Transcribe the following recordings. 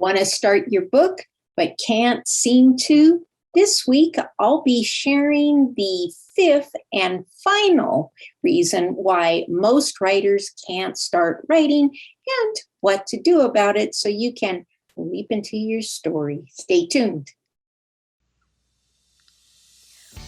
Want to start your book but can't seem to? This week, I'll be sharing the fifth and final reason why most writers can't start writing and what to do about it so you can leap into your story. Stay tuned.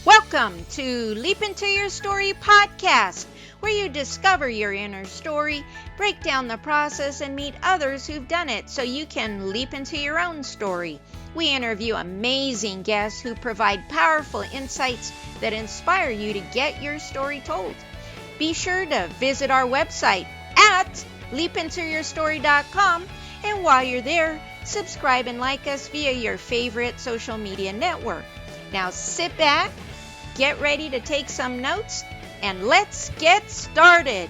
Welcome to Leap Into Your Story podcast, where you discover your inner story, break down the process, and meet others who've done it so you can leap into your own story. We interview amazing guests who provide powerful insights that inspire you to get your story told. Be sure to visit our website at leapintoyourstory.com, and while you're there, subscribe and like us via your favorite social media network. Now sit back, get ready to take some notes, and let's get started.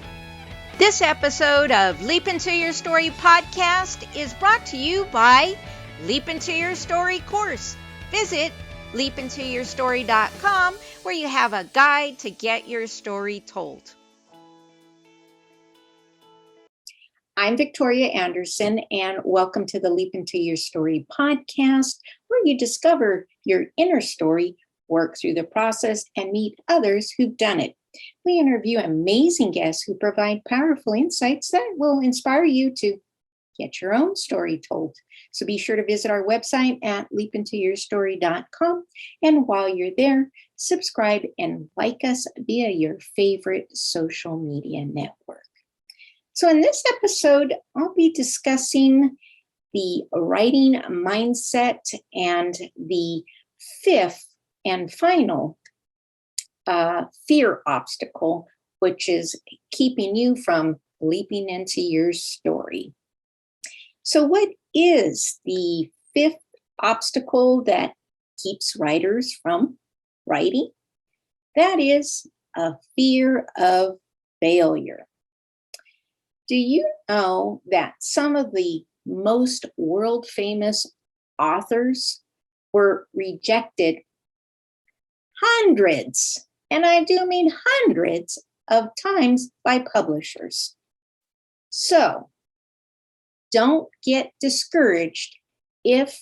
This episode of Leap Into Your Story podcast is brought to you by Leap Into Your Story course. Visit leapintoyourstory.com, where you have a guide to get your story told. I'm Victoria Andersen, and welcome to the Leap Into Your Story podcast, where you discover your inner story, work through the process, and meet others who've done it. We interview amazing guests who provide powerful insights that will inspire you to get your own story told. So be sure to visit our website at leapintoyourstory.com. And while you're there, subscribe and like us via your favorite social media network. So in this episode, I'll be discussing the writing mindset and the fifth and final fear obstacle, which is keeping you from leaping into your story. So what is the fifth obstacle that keeps writers from writing? That is a fear of failure. Do you know that some of the most world famous authors were rejected hundreds, and I do mean hundreds of times by publishers? So don't get discouraged if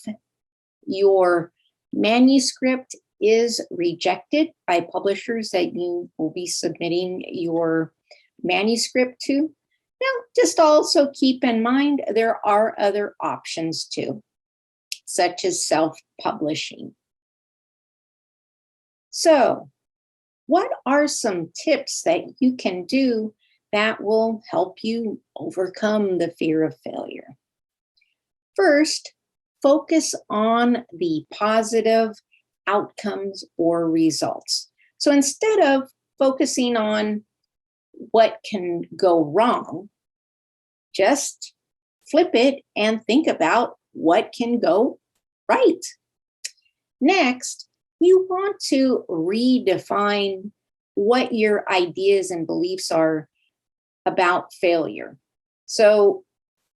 your manuscript is rejected by publishers that you will be submitting your manuscript to. Now, just also keep in mind there are other options too, such as self-publishing. So, what are some tips that you can do that will help you overcome the fear of failure? First, focus on the positive outcomes or results. So instead of focusing on what can go wrong, just flip it and think about what can go right. Next, you want to redefine what your ideas and beliefs are about failure. So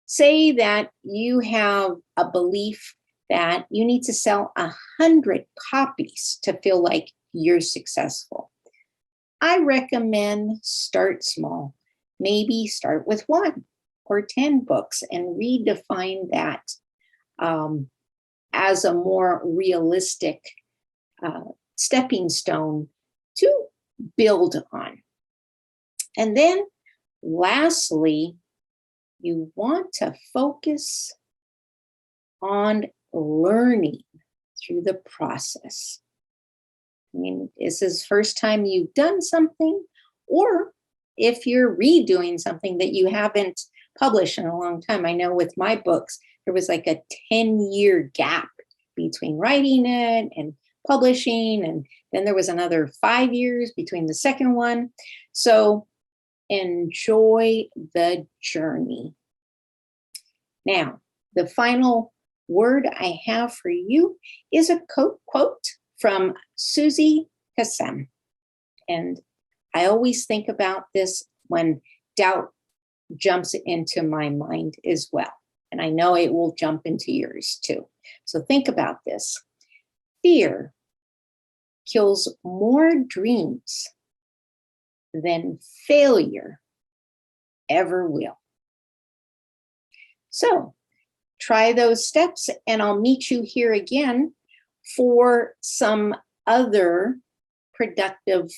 say that you have a belief that you need to sell 100 copies to feel like you're successful. I recommend start small. Maybe start with 1 or 10 books and redefine that as a more realistic stepping stone to build on. And then lastly, you want to focus on learning through the process. I mean, this is the first time you've done something, or if you're redoing something that you haven't published in a long time. I know with my books, there was like a 10-year gap between writing it and publishing, and then there was another 5 years between the second one. So enjoy the journey. Now, the final word I have for you is a quote from Susie Kassem. And I always think about this when doubt jumps into my mind as well. And I know it will jump into yours too. So think about this. Fear kills more dreams than failure ever will. So try those steps, and I'll meet you here again for some other productive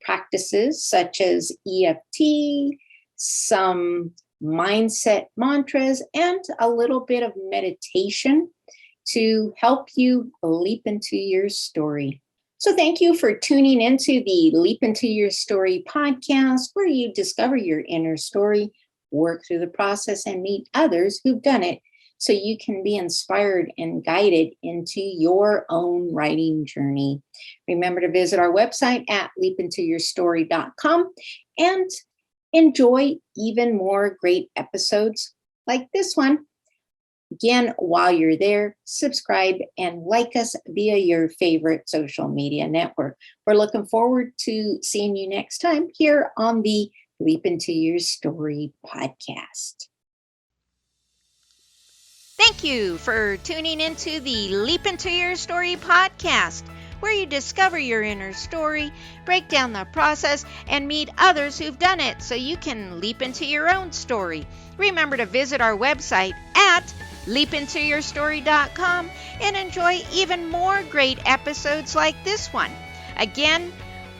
practices such as EFT, some mindset mantras, and a little bit of meditation to help you leap into your story. So thank you for tuning into the Leap Into Your Story podcast, where you discover your inner story, work through the process, and meet others who've done it so you can be inspired and guided into your own writing journey. Remember to visit our website at leapintoyourstory.com and enjoy even more great episodes like this one. Again, while you're there, subscribe and like us via your favorite social media network. We're looking forward to seeing you next time here on the Leap Into Your Story podcast. Thank you for tuning into the Leap Into Your Story podcast, where you discover your inner story, break down the process, and meet others who've done it so you can leap into your own story. Remember to visit our website at leapintoyourstory.com and enjoy even more great episodes like this one. Again,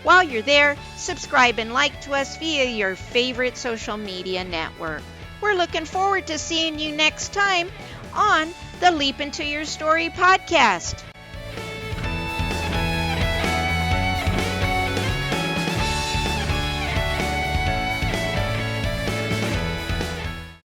while you're there, subscribe and like to us via your favorite social media network. We're looking forward to seeing you next time on the Leap Into Your Story podcast.